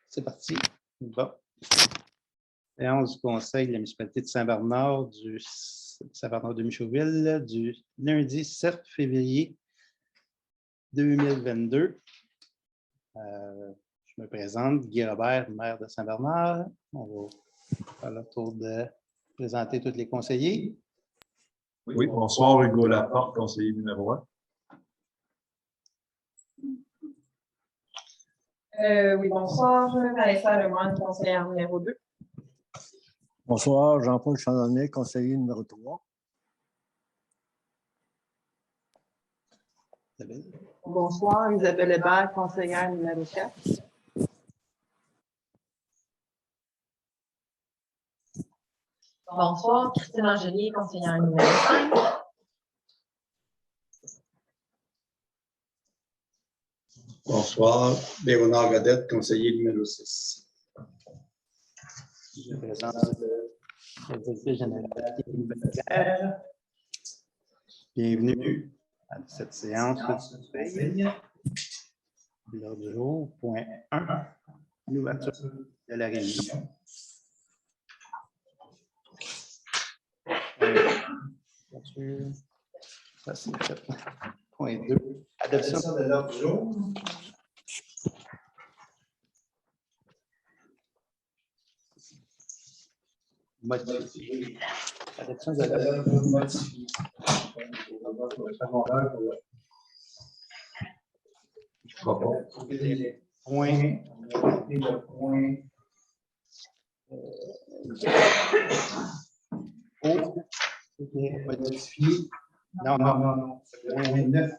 C'est parti. Bon. Séance du Conseil de la municipalité de Saint-Bernard, de Michauville, du lundi 7 février 2022. Je me présente, Guy Robert, maire de Saint-Bernard. On va faire le tour de présenter tous les conseillers. Oui, bonsoir, Hugo Laporte, conseiller numéro 1. Oui, bonsoir, Vanessa Lemoine, conseillère numéro 2. Bonsoir, Jean-Paul Chandonnet, conseiller numéro 3. Bonsoir, Isabelle Hébert, conseillère numéro 4. Bonsoir, Christine Angelier, conseillère numéro 5. Bonsoir, Léonard Godette, conseiller numéro 6. Je présente le directeur général Guy Robert. Bienvenue à cette séance du Conseil. L'ordre du jour, point 1, l'ouverture de la réunion. Ça, c'est fait. Point 2, adoption de l'ordre du jour. Modifié. Adoption de l'ordre du jour modifié. Modifié. Non. Point 9.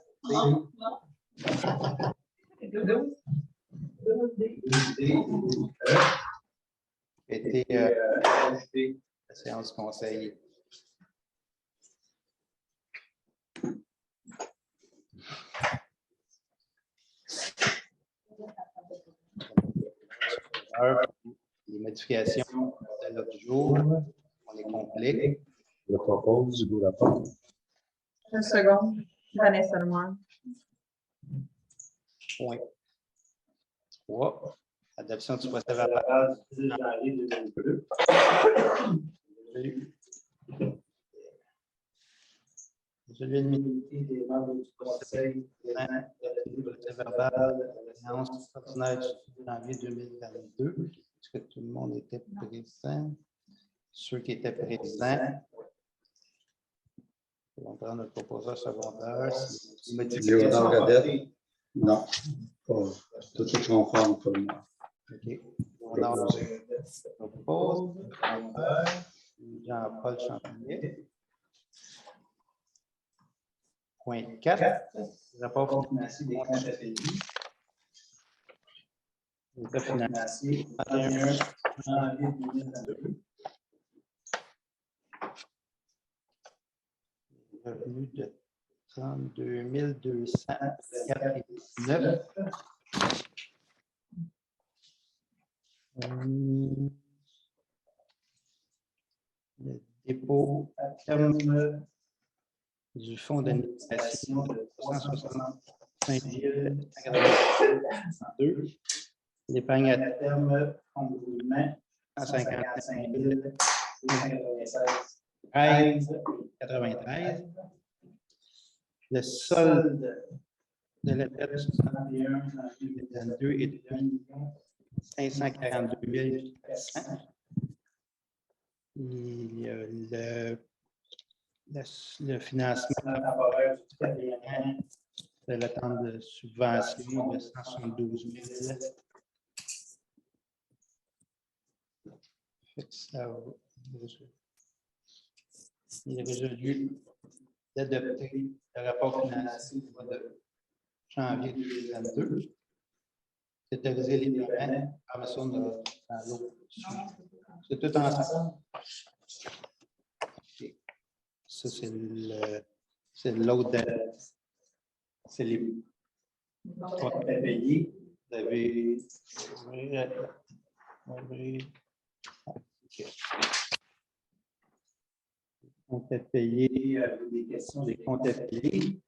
Était ajouté la séance du conseil. Les modifications de l'ordre du jour, on les complète. Je propose, Hugo Laporte. Une seconde, Vanessa Lemoine. Point 3. Adoption du procès verbal du 10 janvier 2022. Je vais limiter des membres du conseil du procès verbal de la séance ordinaire du janvier 2022. Est-ce que tout le monde était présent? Ceux qui étaient présents, on va prendre notre proposeur secondaire. Léonard Godette, non. Tout est conforme pour moi. OK. On propose. Jean-Paul Champagnet. Point 4. Rapport financier des comptes à payer. État financier 31 janvier 2022. Revenu de 32 204,9. Le dépôt à terme du fonds d'administration de 365 182. L'épargne à terme, fonds de roulement, 155 13,93. Le solde de la dette 61 janvier 2022 est de 1 542 400. Il y a le financement temporaire du quatrième de l'attente de subvention de 172 000. Il est résolu d'adopter le rapport financier du mois de janvier 2022. D'autoriser les paiements à dans l'autre. C'est tout ensemble. Okay. Ça, c'est l'autre. C'est les comptes à payer. Vous avez. Okay. Comptes à payer, des questions des comptes à payer.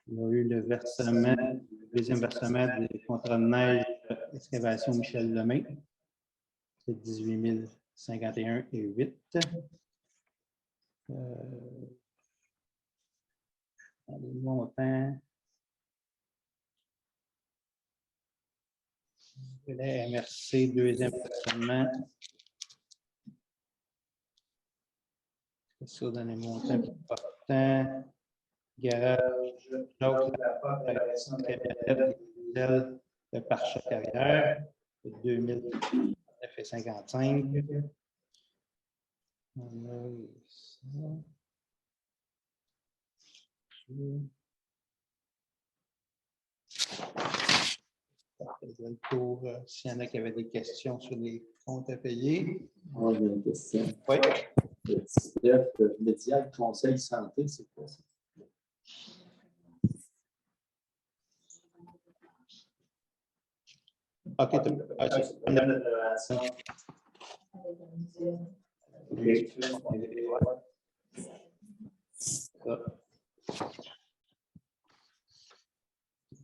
Il y a eu le versement, le deuxième versement des contrats de neige Excavation Michel Lemay, c'est 18 051,8. Les montants. La MRC, deuxième stationnement. C'est ça dans les montants plus importants. Garage, l'autre, le pare-choc arrière, 2055. On a ça. Le tour, s'il y en a qui avaient des questions sur les comptes à payer. Moi, j'ai une question. Oui. Le 19, médial conseil santé, c'est quoi ça? OK.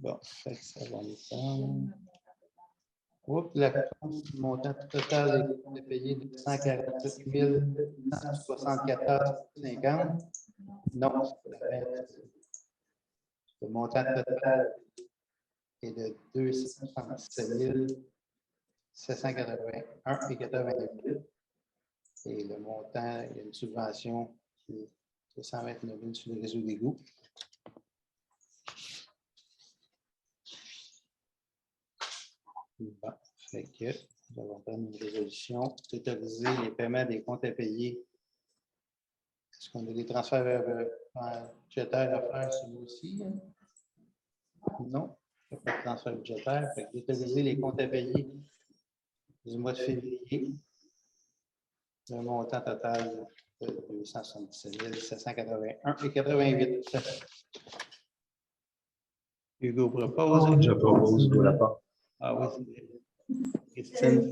Bon, ça va descendre. Oups, le montant total est payé de 147 174,50. Non, le montant total est de 267 781,88. Et le montant, il y a une subvention qui est de 129 000 sur le réseau d'égout. Bon, fait que nous allons prendre une résolution, autoriser les paiements des comptes à payer. Est-ce qu'on a des transferts budgétaires à faire ce mois-ci? Non, il n'y a pas de transfert budgétaire. Fait que d'autoriser les comptes à payer du mois de février. Le montant total de 277 781,88. Hugo propose. Je propose Hugo Laporte. Ah oui, Christine.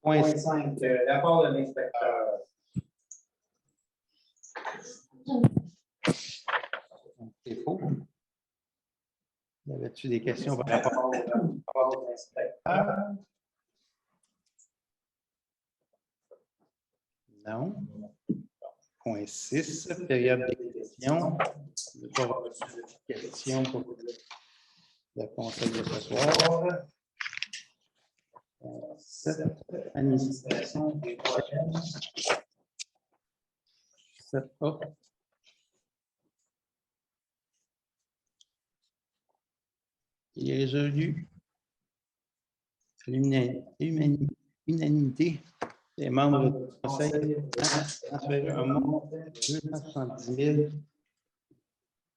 Point 5, rapport de l'inspecteur. C'est faux. Y avait-tu des questions par rapport au rapport de l'inspecteur? Non. Point 6, période des questions. Je n'ai pas reçu de questions pour le conseil de ce soir. 7, administration des prochaines. 7A. Il est résolu à l'unanimité des membres du conseil de transférer un montant de 270 000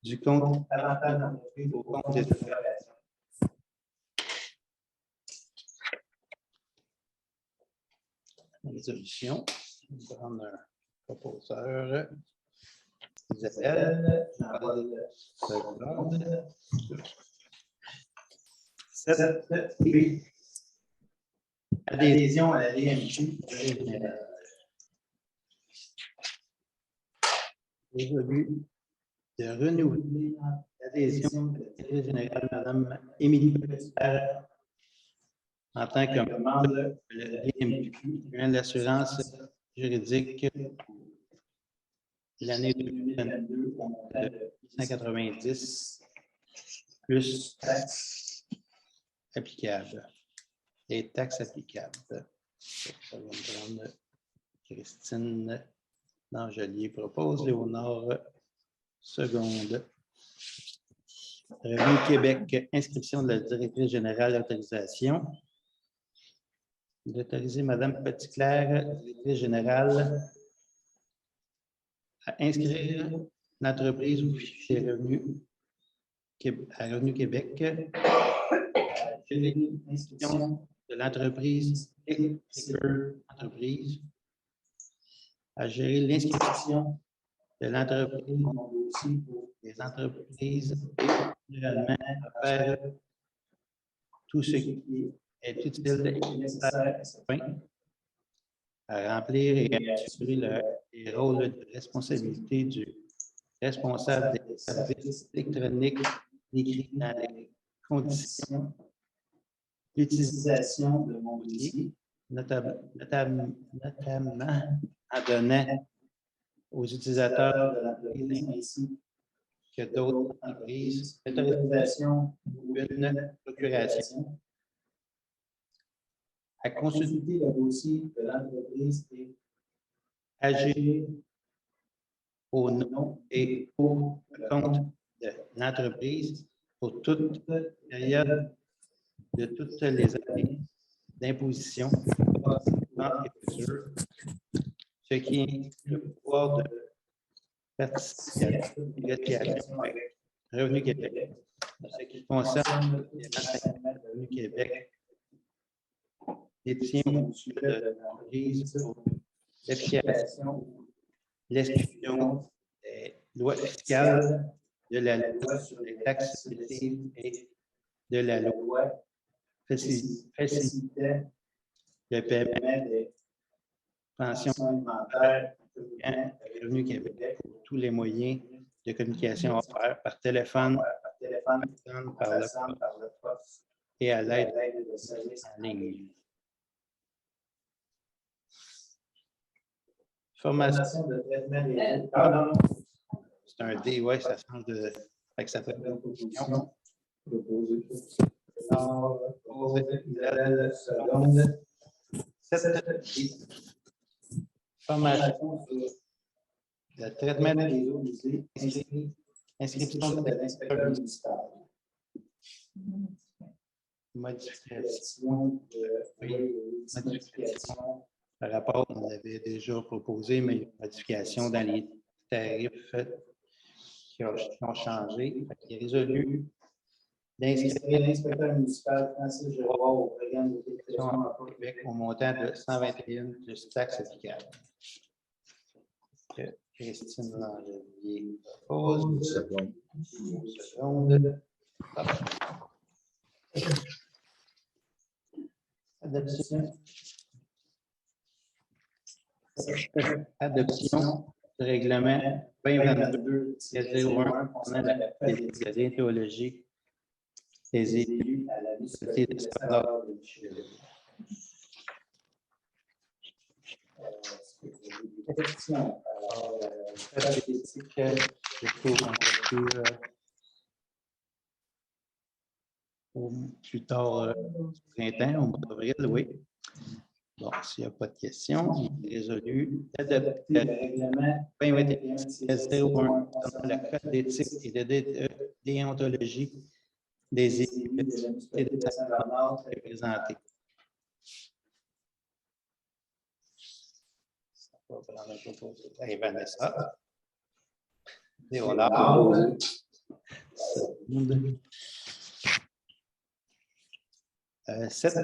du compte avantage d'entreprise au compte des opérations. Résolution. On va prendre un proposeur. Isabelle. Seconde. 7 B. Adhésion à la DMQ. Résolu de renouveler l'adhésion de la directrice générale, Mme Émilie Petitpierre, en tant que membre de la DMQ, l'assurance juridique l'année 2022 au montant de 190 plus taxes applicables. Les taxes applicables. Ça va me prendre Christine Langelier propose, Léonard seconde. Revenu Québec, inscription de la directrice générale d'autorisation. D'autoriser Mme Petitclerc, directrice générale, à inscrire l'entreprise au fichier à Revenu Québec. L'inscription de l'entreprise et entreprise. À gérer l'inscription de l'entreprise aussi pour les entreprises et généralement à faire tout ce qui est utile et nécessaire à remplir et à assurer les rôles de responsabilité du responsable des services électroniques décrit dans les conditions L'utilisation de mon outil, notamment en donnant aux utilisateurs de l'entreprise ainsi que d'autres entreprises l'autorisation ou une procuration à à consulter le dossier de l'entreprise et agir au au nom nom et pour le compte de l'entreprise pour toute période de toutes les années d'imposition passées et futures, ce qui inclut le pouvoir de participation avec Revenu Québec. Ce qui concerne les renseignements de Revenu Québec, détient au sujet de l'entreprise pour l'application, l'exécution des lois fiscales, de la loi sur les taxes collectives et de la loi facilitant le paiement des pensions alimentaires Revenu Québec pour tous les moyens de communication offerts par téléphone, par le poste et à l'aide de services en ligne. Formation. de traitement des C'est un D, oui, ça change de. Fait que ça fait une proposition. Isabelle Seconde. Formation. Le traitement des eaux usées, inscription de l'inspecteur municipal. modification Modification. par rapport, on l'avait déjà proposé, mais il y a une modification dans les tarifs qui ont changé. Il est résolu d'inscrire L'inspecteur municipal Francis Giroir au programme de dépression au Québec au montant de 121 plus taxes applicables. Christine Langelier propose. Seconde. Adoption. Adoption du règlement 2022-01 concernant la déontologie des élus à la municipalité de Saint-Laure. Plus tard au printemps, au mois d'avril, oui. Bon, s'il n'y a pas de questions, il est résolu d'adopter le règlement 2021-01 concernant le code d'éthique et de déontologie des élus de la municipalité de Saint-Bernard représentés. Hey, Vanessa. Et voilà. Cette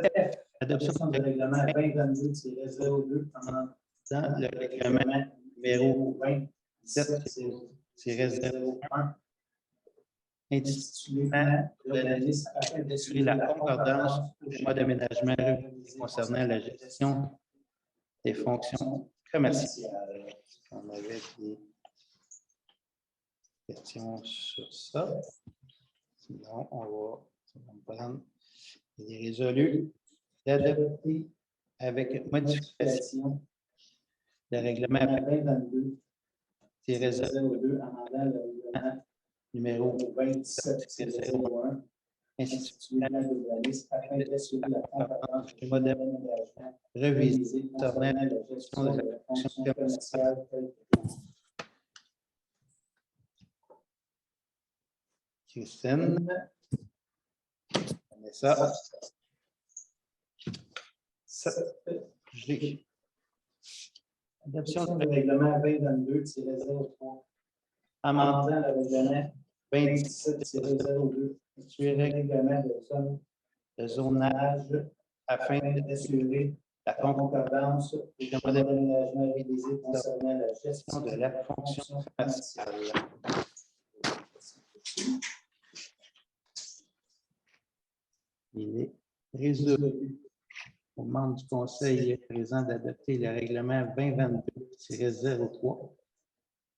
adoption du règlement 2022-02 dans le règlement numéro 27-01 intitulant l'organisme afin d'assurer la concordance du mode d'aménagement concernant la gestion des fonctions commerciales. On avait des questions sur ça. Sinon, on va prendre. Il est résolu d'adopter avec modification le règlement 2022-02 amendant le règlement numéro 27-01 instituant l'organisme afin d'assurer la concordance du mode d'aménagement révisé concernant la gestion de la fonction commerciale. Christine. Vanessa. G. Adoption du règlement 2022-03. Amendant le règlement 27-02. Sur le règlement de zonage afin d'assurer la concordance du mode d'aménagement révisé concernant la gestion de la fonction commerciale. Il est résolu aux membres du Conseil présent d'adopter le règlement 2022-03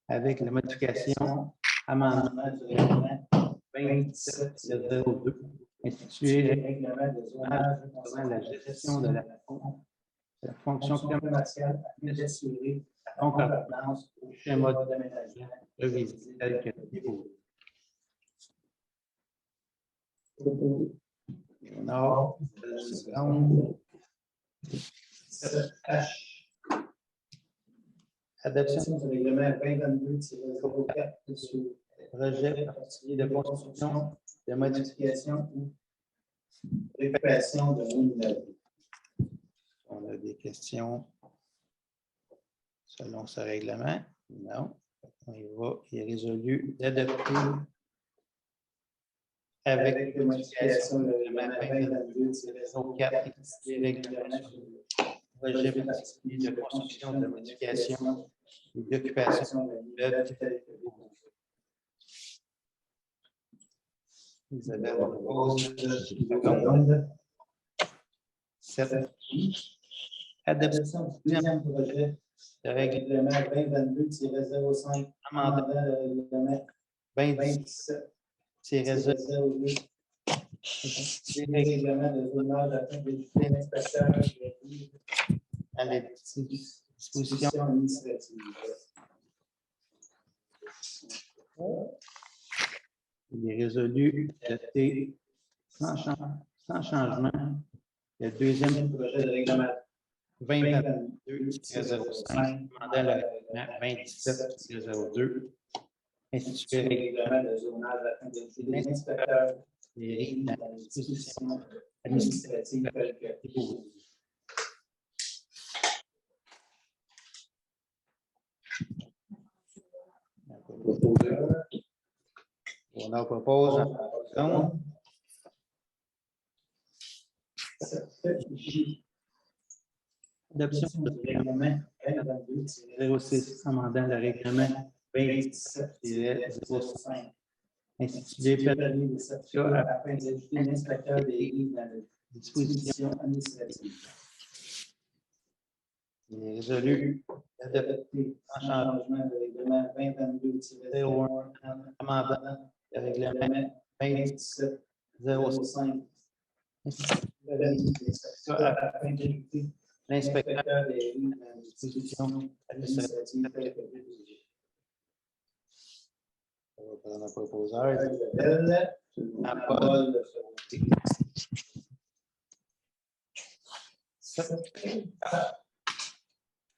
avec la modification amendement du règlement 27-02, instituer un règlement de zonage concernant la gestion de la fonction commerciale afin d'assurer la concordance au schéma d'aménagement revisité tel que déposé. Léonard, seconde. 7H. Adoption du règlement 2022-04 sur projet particulier de construction, de modification ou réparation de l'immeuble. On a des questions selon ce règlement? Non. Il est résolu d'adopter avec les modifications le règlement 2022-04 et les règlements sur le projet particulier de construction, de modification et d'occupation de l'immeuble. Isabelle propose seconde. 7. Adoption du deuxième projet de règlement 2022-05 amendant le règlement 27-02 des règlements de zonage afin d'éviter l'inspection à la disposition administrative. Il est résolu d'adopter sans changement le deuxième projet de règlement 2022-05, demandant le règlement 27-02, instituer le règlement de zonage afin d'éviter l'inspecteur des rives dans la disposition administrative telle que déposée. On en propose en seconde. Adoption du règlement 2022-06 amendant le règlement 27-05 institué permis de certificat afin d'éviter l'inspecteur des rives dans la disposition administrative. Il est résolu d'adopter sans changement le règlement 2022-01 amendant le règlement 27-05 afin d'éviter l'inspecteur des rives dans la disposition administrative telle que déposée. On va prendre un proposeur. Isabelle, la parole.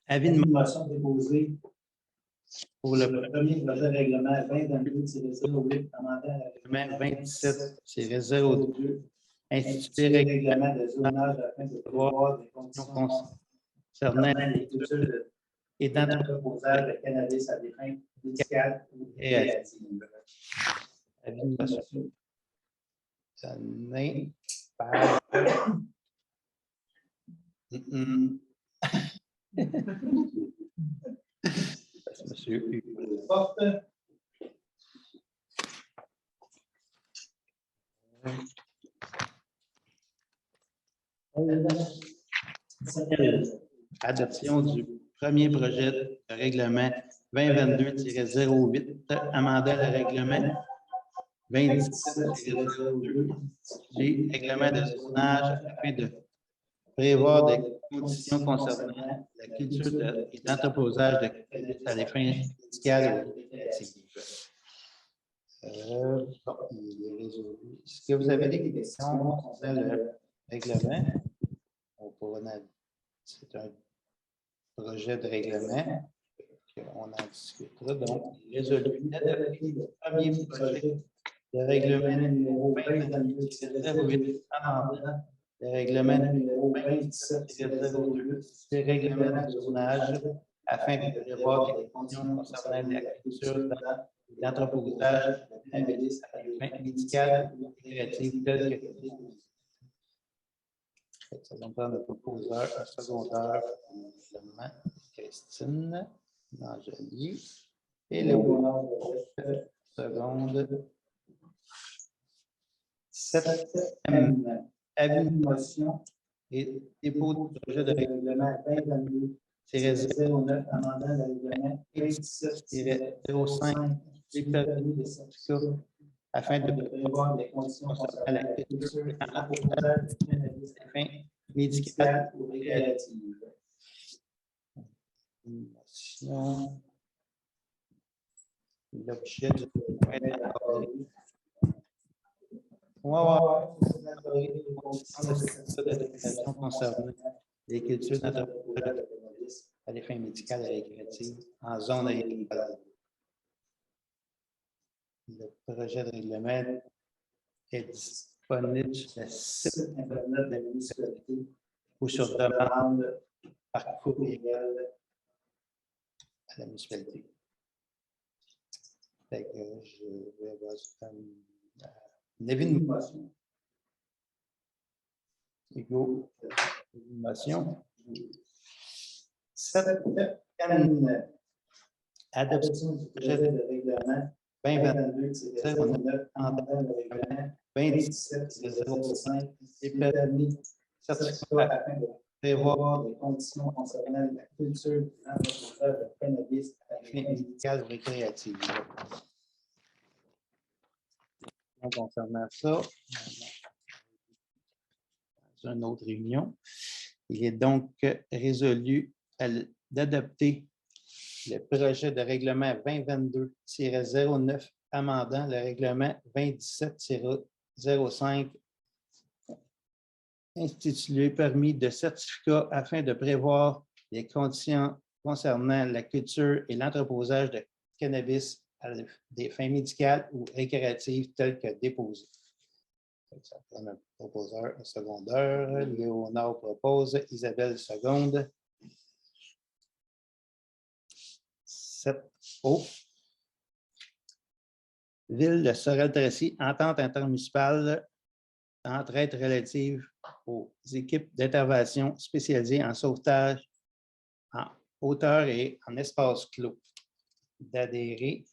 Avis de motion déposée pour le premier projet de règlement 2022-08 amendant le règlement 27-02 instituer le règlement de zonage afin de prévoir des conditions concernant les cultures et d'entreposage de cannabis à des fins médicales ou récréatives. Avis de motion donné par Monsieur Hugues Porte. Adoption du premier projet de règlement 2022-08 amendant le règlement 27-02 du règlement de zonage afin de prévoir des conditions concernant la culture et d'entreposage de cannabis à des fins médicales ou récréatives. Bon, il est résolu. Est-ce que vous avez des questions concernant le règlement? C'est un projet de règlement. On en discutera. Donc, il est résolu d'adopter le premier projet de règlement numéro 2022-08 amendant le règlement numéro 27-02 du règlement de zonage afin de prévoir des conditions concernant la culture et l'entreposage de cannabis à des fins médicales ou récréatives telles que déposées. Ça va prendre le proposeur, un secondaire, Christine Angelier et le seconde. 7M. Avis de motion et dépôt du projet de règlement 2022-09 amendant le règlement 27-05 du permis de certificat afin de prévoir des conditions concernant concernant la la culture et culture l'apprentissage du cannabis à fin médicale médicale ou récréative. motion. L'objet du document est accordé. On va avoir les conditions de certificat de détermination concernant les cultures d'anthropologie à des fins médicales et récréatives en zone agricole. Le projet de règlement est disponible sur le site Site internet de la municipalité ou sur demande par courriel à la municipalité. Fait que je vais avoir une évaluation. Hugo, évaluation. 7. Adoption du projet de règlement 2022-09 entendant le règlement 27-05 et permis certificat afin de prévoir des conditions concernant la culture et l'entreposage de cannabis à fin médicale ou récréative. Donc, concernant ça, dans une autre réunion, il est donc résolu d'adopter le projet de règlement 2022-09 amendant le règlement 2017-05 intitulé permis de certificat afin de prévoir les conditions concernant la culture et l'entreposage de cannabis à des fins médicales ou récréatives telles que déposées. Ça prend un proposeur, un secondeur. Léonard propose, Isabelle seconde. 7O. Ville de Sorel-Tracy, entente intermunicipale entraide relative aux équipes d'intervention spécialisées en sauvetage en hauteur et en espace clos. D'adhérer.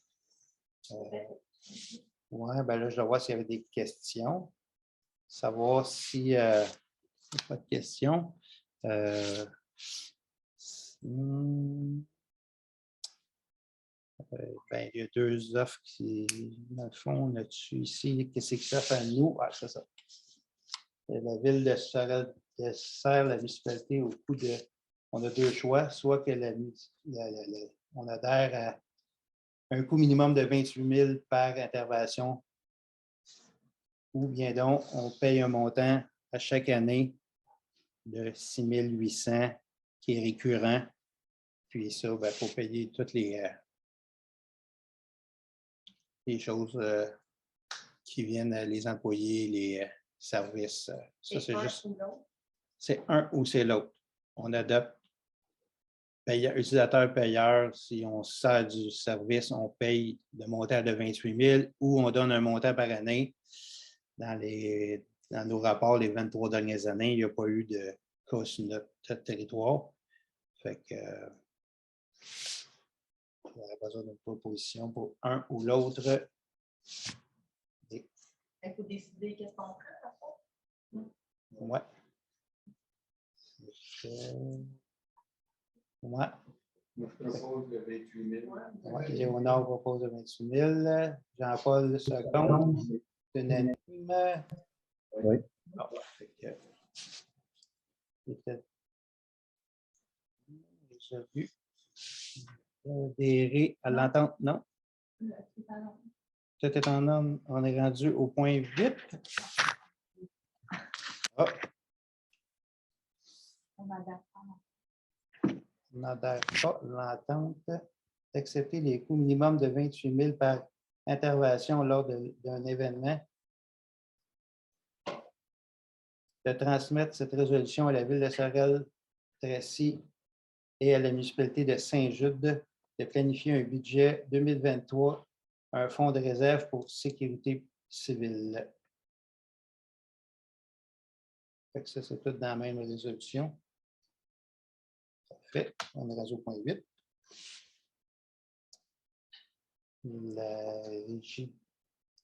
Ouais, ben là, je vais voir s'il y avait des questions. Savoir si il n'y a pas de questions. Ben, il y a deux offres qui, dans le fond, on a-tu ici, qu'est-ce qui s'offre à nous? Ah, c'est ça. La ville de Sorel dessert la municipalité au coût de. On a deux choix, soit que on adhère à un coût minimum de 28 000 par intervention, ou bien donc on paye un montant à chaque année de 6 800 qui est récurrent. Puis ça, il faut payer toutes les choses qui viennent les employés, les services. Ça, c'est juste. C'est un ou c'est l'autre. On adopte utilisateur-payeur. Si on sert du service, on paye le montant de 28 000 ou on donne un montant par année. Dans nos rapports, les 23 dernières années, il n'y a pas eu de cas sur notre territoire. Fait que on aurait besoin d'une proposition pour un ou l'autre. Il faut décider qu'est-ce qu'on fait. Ouais. Ouais. Je propose le 28 000. Ouais. Léonard propose le 28 000. Jean-Paul seconde. C'est unanime. Oui. Bon, j'ai vu. Adhérer à l'entente, non? Tout est en ordre. On est rendu au point 8. Oh. On n'adhère pas l'entente d'accepter les coûts minimums de 28 000 par intervention lors d'un événement. De transmettre cette résolution à la ville de Sorel-Tracy et à la municipalité de Saint-Jude de planifier un budget 2023, un fonds de réserve pour sécurité civile. Fait que ça, c'est tout dans la même résolution. Parfait. On est rendu au point 8. La régie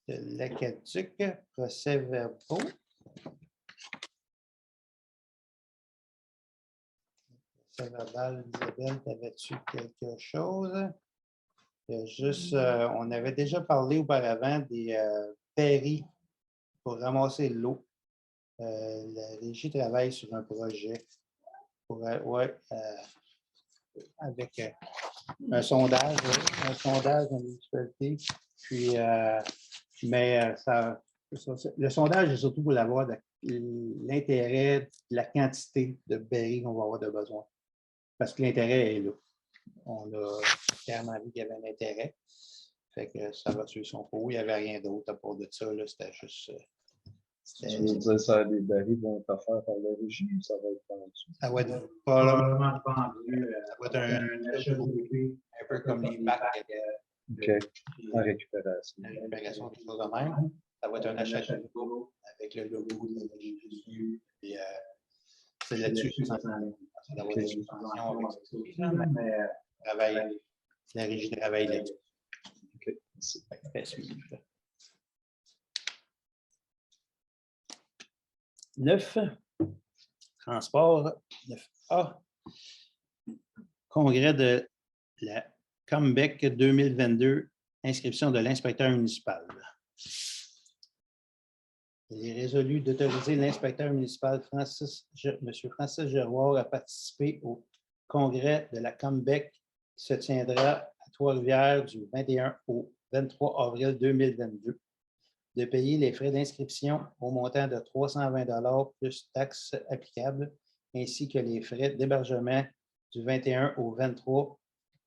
de l'Aqueduc, procès-verbaux. Procès-verbal, Isabelle, t'avais-tu quelque chose? Juste, on avait déjà parlé auparavant des Berry pour ramasser l'eau. La régie travaille sur un projet pour, avec un sondage dans les municipalités. Puis, mais le sondage est surtout pour avoir l'intérêt, la quantité de berry qu'on va avoir de besoin. Parce que l'intérêt est là. On a clairement vu qu'il y avait un intérêt. Fait que ça va suivre son cours. Il n'y avait rien d'autre à part de ça. C'était juste. Tu veux dire ça, les barils vont être offerts par la régie ou ça va être vendu? Ça va être probablement vendu. Ça va être un achat groupé, un peu comme les bacs OK. En récupération. la récupération, quelque chose de même. Ça va être un achat de logo avec le logo de la régie dessus. Puis, c'est là-dessus que ça va avoir des subventions avec ça. Mais la régie travaille là-dessus. OK. Merci. Fait suivre. 9. Transport. 9A. Congrès de la Comebec 2022. Inscription de l'inspecteur municipal. Il est résolu d'autoriser l'inspecteur municipal M. Francis Giroir à participer au congrès de la Comebec qui se tiendra à Trois-Rivières du 21 au 23 avril 2022. De payer les frais d'inscription au montant de 320 $ plus taxes applicables, ainsi que les frais d'hébergement du 21 au 23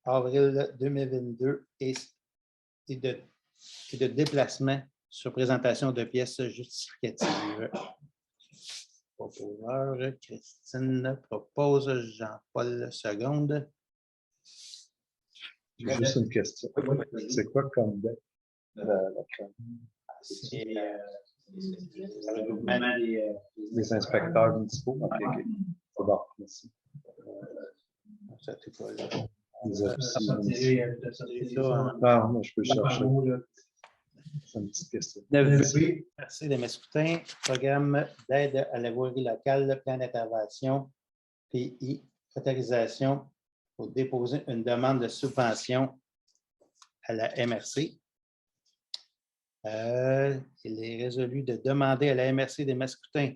avril 2022 et de déplacement sur présentation de pièces justificatives. Proposeur, Christine propose, Jean-Paul seconde. J'ai juste une question. C'est quoi Comebec? La C'est les inspecteurs municipaux? OK, OK. C'est bon, merci. ça, c'est pas là. Les officiers municipaux. C'est ça, hein. Non, moi, je peux chercher. C'est une petite question. 9B, merci de Mescoutin, programme d'aide à la voirie locale, plan d'intervention, PI, autorisation pour déposer une demande de subvention à la MRC. Il est résolu de demander à la MRC des Mescoutins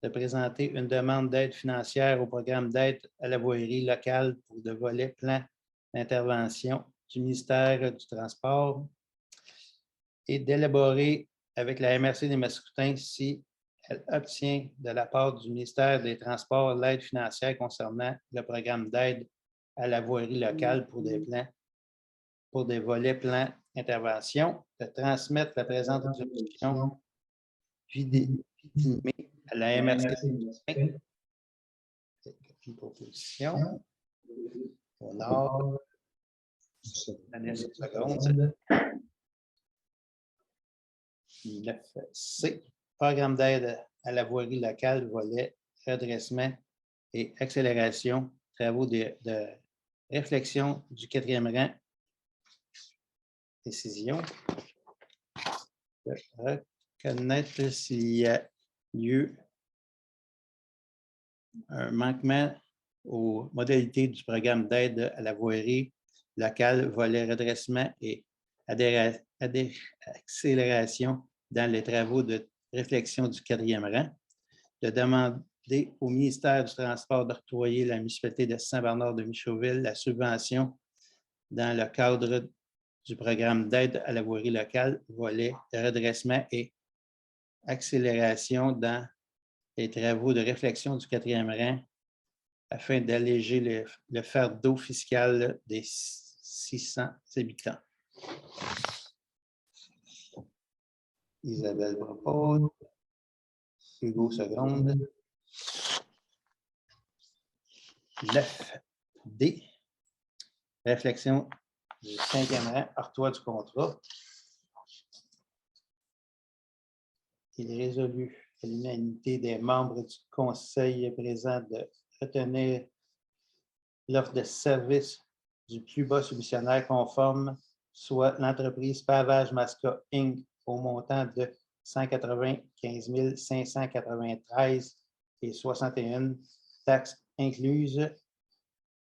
de présenter une demande d'aide financière au programme d'aide à la voirie locale pour le volet plan d'intervention du ministère du Transport et d'élaborer avec la MRC des Mescoutins si elle obtient de la part du ministère des Transports l'aide financière concernant le programme d'aide à la voirie locale pour des plans, pour des volets plans d'intervention, de transmettre la présente résolution puis d'intimer à la MRC des Mescoutins une proposition au nord. Année seconde. 9C, programme d'aide à la voirie locale, volet redressement et accélération, travaux de réflexion du 4e rang, décision. De reconnaître s'il y a lieu un manquement aux modalités du programme d'aide à la voirie locale, volet redressement et accélération dans les travaux de réflexion du 4e rang, de demander au ministère du Transport d'octroyer la municipalité de Saint-Bernard-de-Michauville la subvention dans le cadre du programme d'aide à la voirie locale, volet de redressement et accélération dans les travaux de réflexion du 4e rang afin d'alléger le fardeau fiscal des 600 habitants. Isabelle propose. Hugo seconde. 9D. Réflexion du 5e rang, octroi du contrat. Il est résolu à l'unanimité des membres du conseil présent de retenir l'offre de service du plus bas soumissionnaire conforme, soit l'entreprise Pavage Masca Inc. au montant de 195 593 et 61 taxes incluses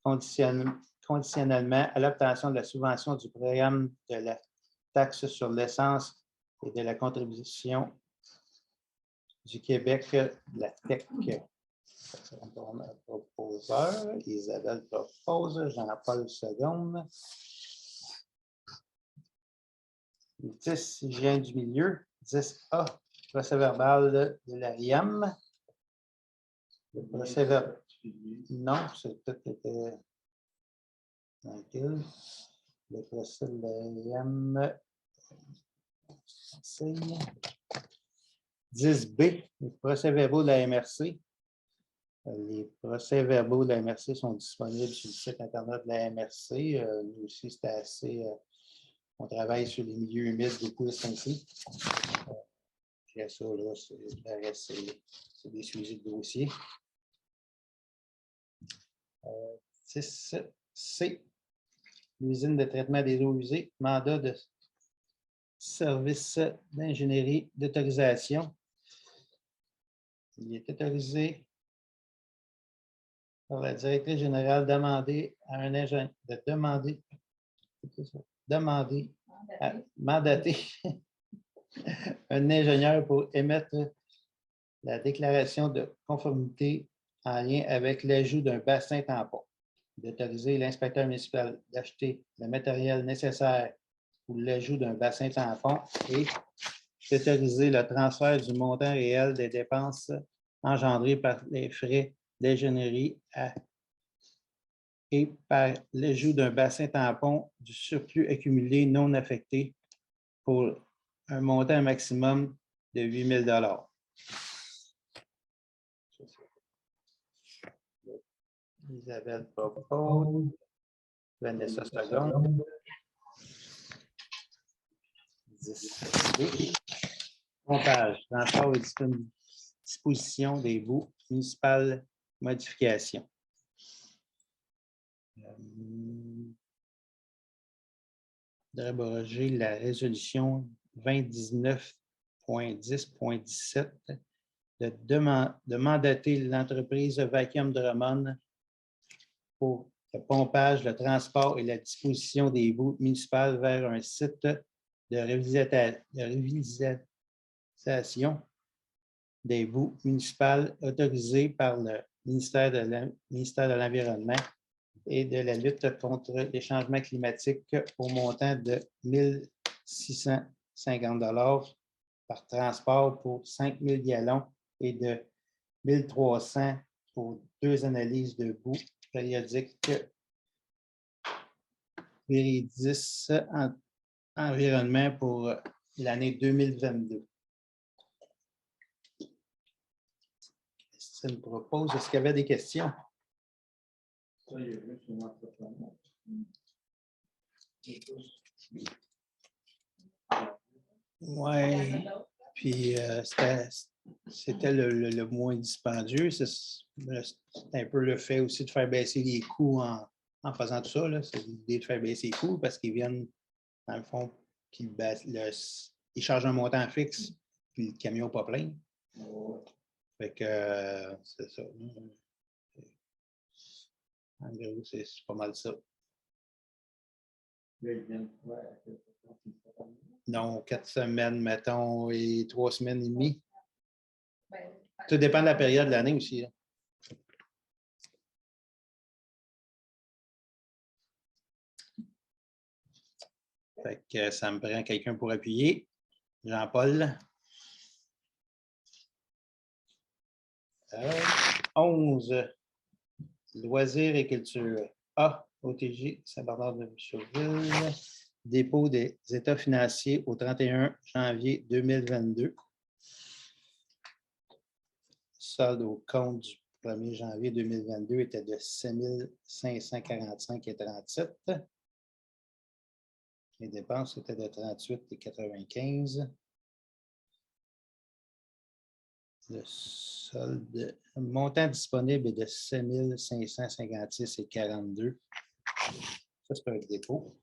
conditionnellement à l'obtention de la subvention du programme de la taxe sur l'essence et de la contribution du Québec, de la TEC. Proposeur, Isabelle propose, Jean-Paul seconde. 10, hygiène du milieu. 10A, procès-verbal de la RIAM. Le procès-verbal. Non, c'est tout était tranquille. Le procès de la RIAM. 10B, les procès-verbaux de la MRC. Les procès-verbaux de la MRC sont disponibles sur le site Internet de la MRC. Nous aussi, c'était assez. On travaille sur les milieux humides beaucoup ici. Puis ça, là, c'est des sujets de dossier. 6C, l'usine de traitement des eaux usées, mandat de service d'ingénierie d'autorisation. Il est autorisé par la directrice générale demander à un ingénieur de mandater un ingénieur pour émettre la déclaration de conformité en lien avec l'ajout d'un bassin tampon, d'autoriser l'inspecteur municipal d'acheter le matériel nécessaire pour l'ajout d'un bassin tampon et d'autoriser le transfert du montant réel des dépenses engendrées par les frais d'ingénierie et par l'ajout d'un bassin tampon du surplus accumulé non affecté pour un montant maximum de 8 000 $. Isabelle propose. Vanessa seconde. 10. Comptage. Transport et disposition des boues municipales. Modification. D'abroger la résolution 2019.10.17 de mandater l'entreprise Vacuum Drummond pour le pompage, le transport et la disposition des boues municipales vers un site de réutilisation des boues municipales autorisé par le ministère de l'Environnement et de la lutte contre les changements climatiques au montant de 1 650 $ par transport pour 5 000 gallons et de 1 300 pour 2 analyses de boue périodiques Viridis environnement pour l'année 2022. Christine propose, est-ce qu'il y avait des questions? Oui, puis c'était le moins dispendieux. C'est un peu le fait aussi de faire baisser les coûts en faisant tout ça. C'est l'idée de faire baisser les coûts parce qu'ils viennent, dans le fond, ils chargent un montant fixe, puis le camion pas plein. Fait que c'est ça. En gros, c'est pas mal ça. Non, 4 semaines, mettons, et 3 semaines et demie. Tout dépend de la période de l'année aussi. Là. Fait que ça me prend quelqu'un pour appuyer. Jean-Paul. 11. Loisirs et culture. A. OTG, Saint-Bernard-de-Micheville. Dépôt des états financiers au 31 janvier 2022. Solde au compte du 1er janvier 2022 était de 7 545,37 $. Les dépenses étaient de 38,95 $. Le solde, le montant disponible est de 7 556,42 $. Ça, c'est un dépôt.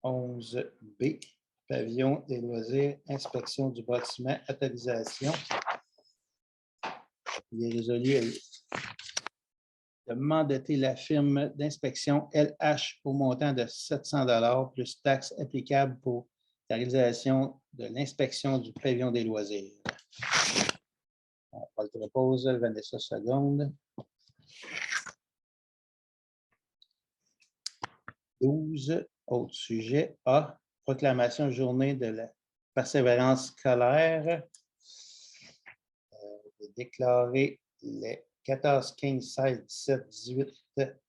11B, pavillon des loisirs, inspection du bâtiment, autorisation. Il est résolu de mandater la firme d'inspection LH au montant de 700 $ plus taxes applicables pour la réalisation de l'inspection du pavillon des loisirs. On le propose, Vanessa seconde. 12, autre sujet. A, proclamation journée de la persévérance scolaire. Déclaré les 14, 15, 16, 17, 18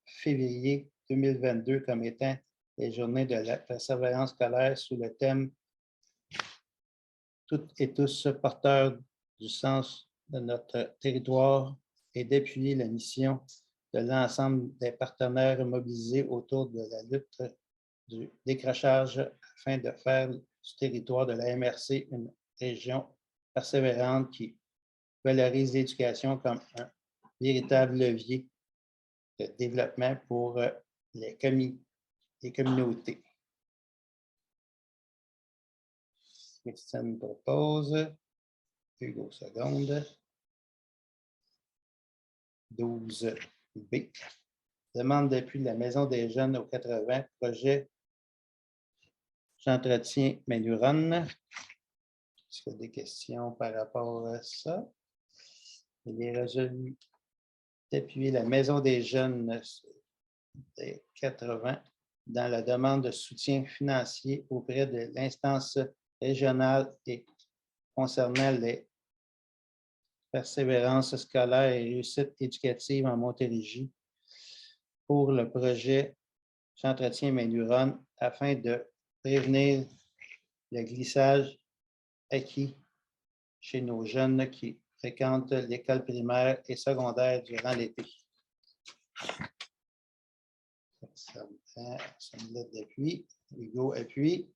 février 2022 comme étant les journées de la persévérance scolaire sous le thème « Toutes et tous porteurs du sens de notre territoire » et d'appuyer la mission de l'ensemble des partenaires mobilisés autour de la lutte du décrochage afin de faire du territoire de la MRC une région persévérante qui valorise l'éducation comme un véritable levier de développement pour les communautés. Christine propose. Hugo seconde. 12B. Demande d'appui de la Maison des jeunes aux 80, projet j'entretiens Manuron. Est-ce qu'il y a des questions par rapport à ça? Il est résolu d'appuyer la Maison des jeunes des 80 dans la demande de soutien financier auprès de l'instance régionale et concernant les persévérances scolaires et réussite éducative en Montérégie pour le projet j'entretiens Manuron afin de prévenir le glissage acquis chez nos jeunes qui fréquentent l'école primaire et secondaire durant l'été. Ça me lettre d'appui. Hugo appuie.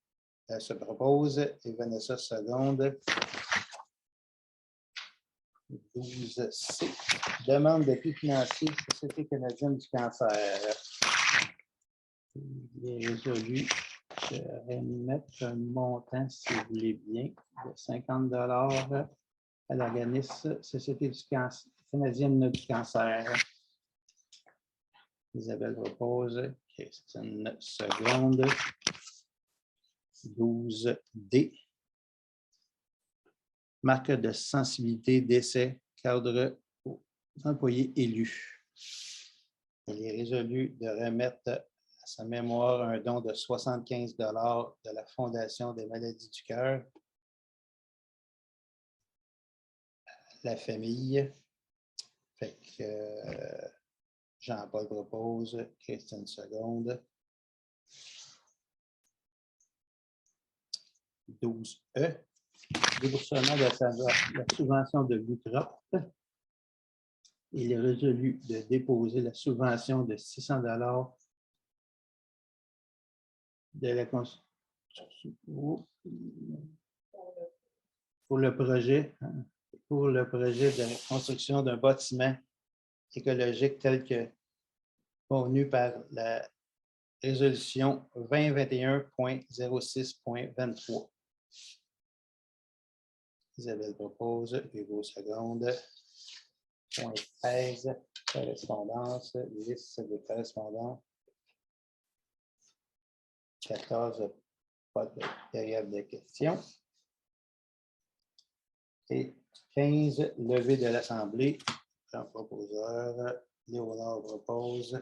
Elle se propose et Vanessa seconde. 12C. Demande d'appui financier Société canadienne du cancer. Il est résolu. Je vais mettre un montant, si vous voulez bien, de 50 $ à l'organisme Société canadienne du cancer. Isabelle propose. Christine seconde. 12D. Marque de sensibilité d'essai cadre aux employés élus. Il est résolu de remettre à sa mémoire un don de 75 $ de la Fondation des maladies du cœur à la famille. Fait que Jean-Paul propose, Christine seconde. 12E. Déboursement de la subvention de l'UTROP. Il est résolu de déposer la subvention de 600 $ de la pour le projet de construction d'un bâtiment écologique tel que convenu par la résolution 2021.06.23. Isabelle propose, Hugo seconde. Point 13, correspondance, liste de correspondance. 14, pas de période de questions. Et 15, levée de l'Assemblée. Jean proposeur, Léonard propose,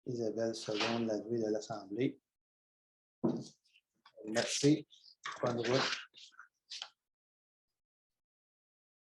Isabelle seconde, la levée de l'Assemblée. Merci. Bonne route.